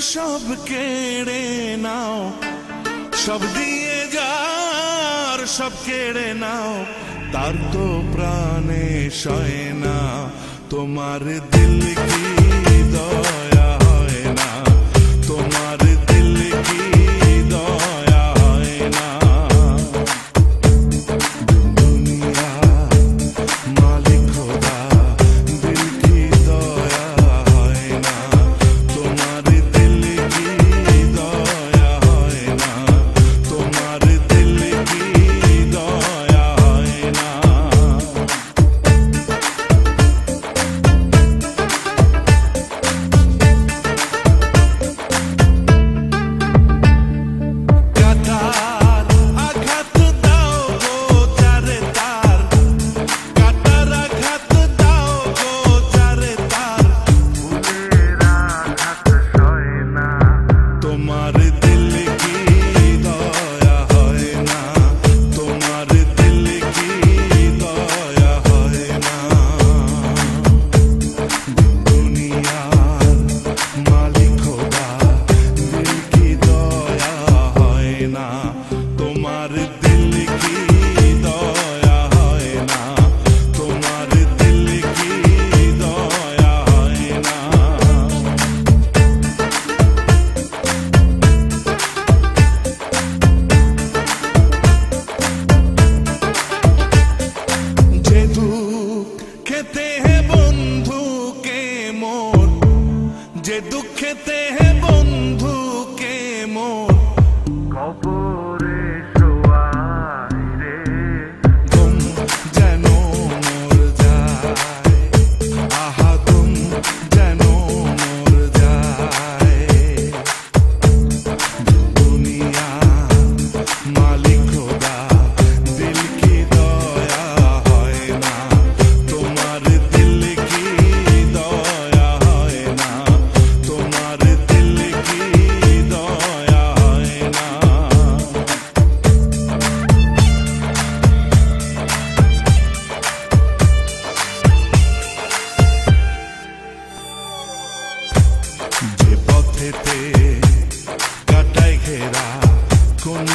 সব কেড়ে নাও, সব দিয়ে যার সব কেড়ে নাও, তার তো প্রাণে সয় না। তোমার দিল কি দয়া হয় না, তোমার দিল কি দয়া হয় না। দুনিয়া মালিক খোদা, দিল কি দয়া হয় না, তোমার দিল কি দয়া হয় না, তোমার দিল কি দয়া হয় না। যে দুঃখেতে হে বন্ধু কে মোর কবরে শোয়াই রে, ঘুম যেন মোর যায়, আহা ঘুম যেন মোর যায়। দুনিয়া মালিক খোদা, দিল কি দয়া হয় না, তোমার দিল কি দয়া হয় না, তোমার দিল কি দয়া হয় না। যে পথেতে কাটায় ঘেরা কোন